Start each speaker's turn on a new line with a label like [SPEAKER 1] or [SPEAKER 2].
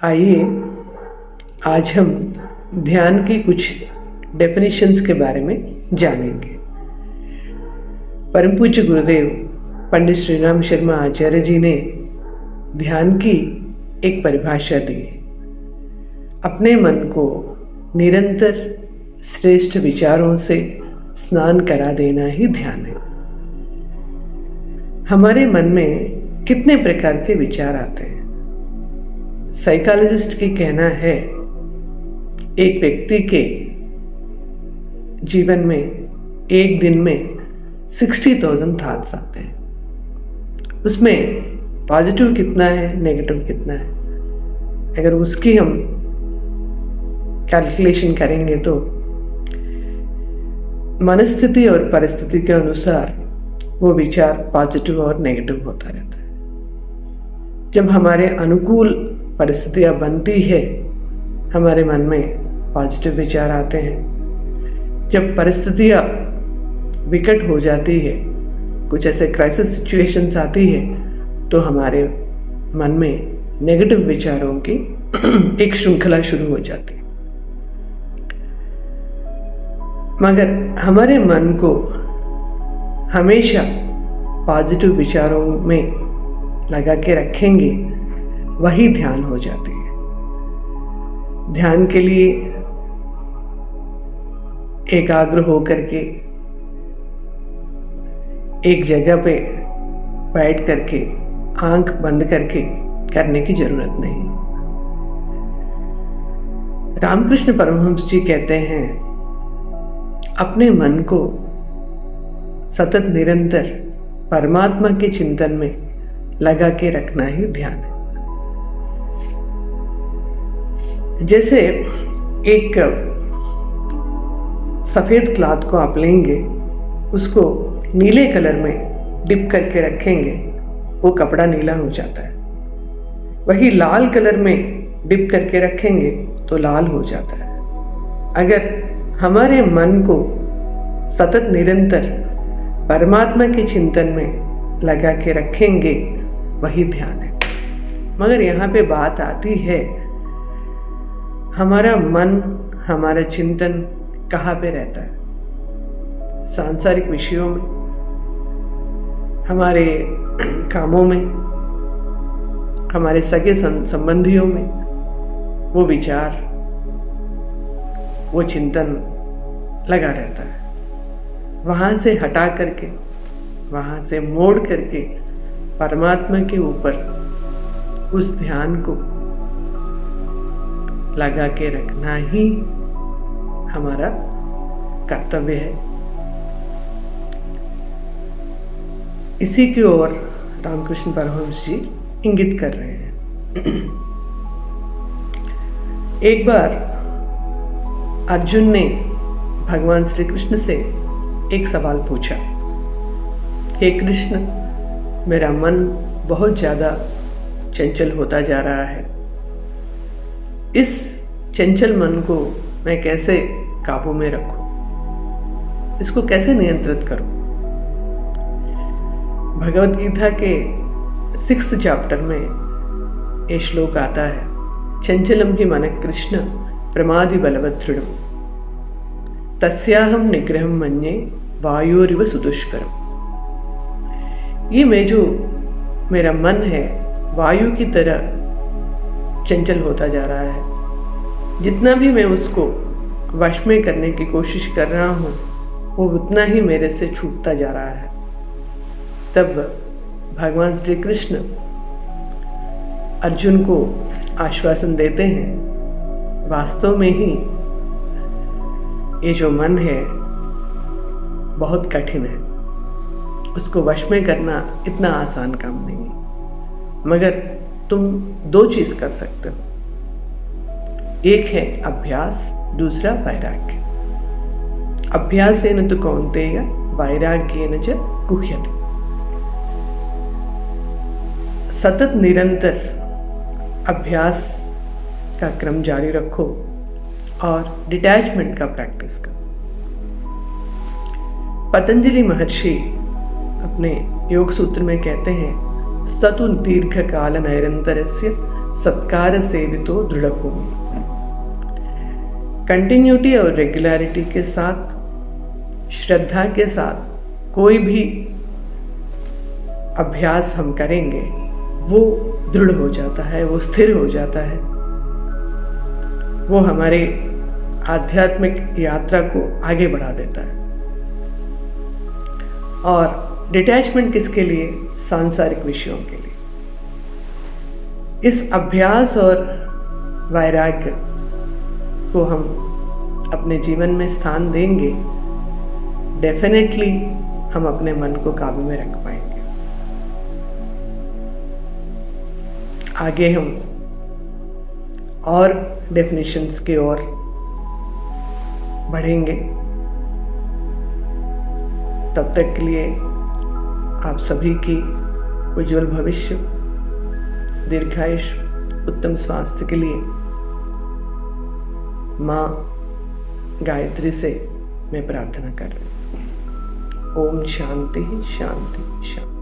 [SPEAKER 1] आइए आज हम ध्यान की कुछ डेफिनेशंस के बारे में जानेंगे। परम पूज्य गुरुदेव पंडित श्री राम शर्मा आचार्य जी ने ध्यान की एक परिभाषा दी। अपने मन को निरंतर श्रेष्ठ विचारों से स्नान करा देना ही ध्यान है। हमारे मन में कितने प्रकार के विचार आते हैं। साइकोलॉजिस्ट की कहना है एक व्यक्ति के जीवन में एक दिन में 60,000 थॉट्स आते हैं। उसमें पॉजिटिव कितना है, नेगेटिव कितना है, अगर उसकी हम कैलकुलेशन करेंगे तो मनस्थिति और परिस्थिति के अनुसार वो विचार पॉजिटिव और नेगेटिव होता रहता है। जब हमारे अनुकूल परिस्थितियां बनती है, हमारे मन में पॉजिटिव विचार आते हैं। जब परिस्थितियां विकट हो जाती है, कुछ ऐसे क्राइसिस सिचुएशंस आती है, तो हमारे मन में नेगेटिव विचारों की एक श्रृंखला शुरू हो जाती है। मगर हमारे मन को हमेशा पॉजिटिव विचारों में लगा के रखेंगे, वही ध्यान हो जाती है। ध्यान के लिए एकाग्र होकर के एक जगह पे बैठ करके आंख बंद करके करने की जरूरत नहीं। रामकृष्ण परमहंस जी कहते हैं, अपने मन को सतत निरंतर परमात्मा के चिंतन में लगा के रखना ही ध्यान है। जैसे एक सफेद क्लॉथ को आप लेंगे, उसको नीले कलर में डिप करके रखेंगे, वो कपड़ा नीला हो जाता है। वही लाल कलर में डिप करके रखेंगे तो लाल हो जाता है। अगर हमारे मन को सतत निरंतर परमात्मा के चिंतन में लगा के रखेंगे, वही ध्यान है। मगर यहाँ पे बात आती है, हमारा मन, हमारा चिंतन कहाँ पे रहता है? सांसारिक विषयों में, हमारे कामों में, हमारे सगे संबंधियों में वो विचार, वो चिंतन लगा रहता है। वहाँ से हटा करके, वहाँ से मोड़ करके परमात्मा के ऊपर उस ध्यान को लगा के रखना ही हमारा कर्तव्य है। इसी की ओर रामकृष्ण परमहंस जी इंगित कर रहे हैं। एक बार अर्जुन ने भगवान श्री कृष्ण से एक सवाल पूछा, हे कृष्ण, मेरा मन बहुत ज्यादा चंचल होता जा रहा है। इस चंचल मन को मैं कैसे काबू में रखूं? इसको कैसे नियंत्रित करूं? भगवत गीता के 6th चैप्टर में ये श्लोक आता है, चंचलम ही मन कृष्ण प्रमादि बलवत् दृढ़म् तस्याहम निग्रहम मन्ये वायोरिव सुदुष्करम्। ये मेरा मन है, वायु की तरह चंचल होता जा रहा है। जितना भी मैं उसको वश में करने की कोशिश कर रहा हूँ, वो उतना ही मेरे से छूटता जा रहा है। तब भगवान श्री कृष्ण अर्जुन को आश्वासन देते हैं, वास्तव में ही ये जो मन है बहुत कठिन है, उसको वश में करना इतना आसान काम नहीं है। मगर तुम 2 चीज कर सकते हो, एक है अभ्यास, दूसरा वैराग्य। अभ्यासेन तु कौन्तेय वैराग्येन च गुह्यते। सतत निरंतर अभ्यास का क्रम जारी रखो और डिटैचमेंट का प्रैक्टिस करो। पतंजलि महर्षि अपने योग सूत्र में कहते हैं, सतु दीर्घ काल नैरंतरस्य सत्कार सेवितो दृढ़ भूमि। कंटिन्यूटी और रेगुलरिटी के साथ, श्रद्धा के साथ कोई भी अभ्यास हम करेंगे वो दृढ़ हो जाता है, वो स्थिर हो जाता है, वो हमारे आध्यात्मिक यात्रा को आगे बढ़ा देता है। और डिटैचमेंट किसके लिए? सांसारिक विषयों के लिए। इस अभ्यास और वैराग्य को हम अपने जीवन में स्थान देंगे, डेफिनेटली हम अपने मन को काबू में रख पाएंगे। आगे हम और डेफिनेशंस की ओर बढ़ेंगे। तब तक के लिए आप सभी की उज्जवल भविष्य, दीर्घायुष्य, उत्तम स्वास्थ्य के लिए माँ गायत्री से मैं प्रार्थना कर रही हूँ। ओम शांति शांति शांति।